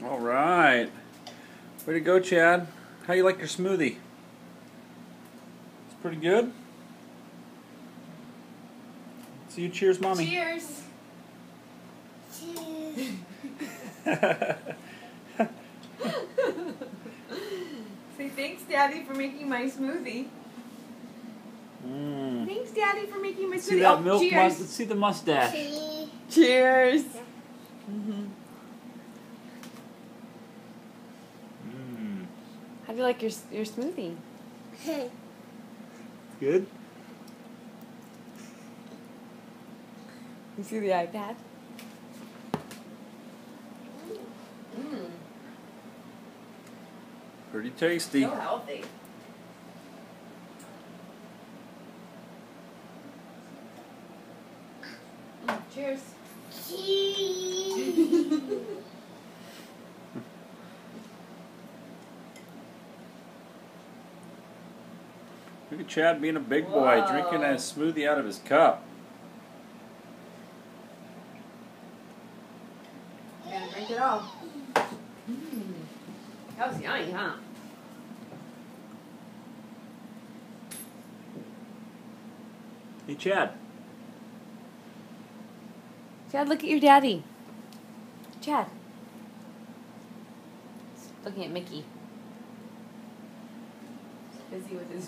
All right. Way to go, Chad. How you like your smoothie? It's pretty good? See you. Cheers, Mommy. Cheers. Cheers. Say thanks, Daddy, for making my smoothie. Thanks, Daddy, for making my smoothie. See that milk? Cheers. Let's see the mustache. Cheers. Cheers. How do you like your smoothie? Good? You see the iPad? Pretty tasty. So healthy. Cheers. Cheers. Look at Chad being a big boy, Whoa. drinking a smoothie out of his cup. You gotta drink it all. That was yummy, huh? Hey, Chad. Chad, look at your daddy. Chad. He's looking at Mickey. He's busy with his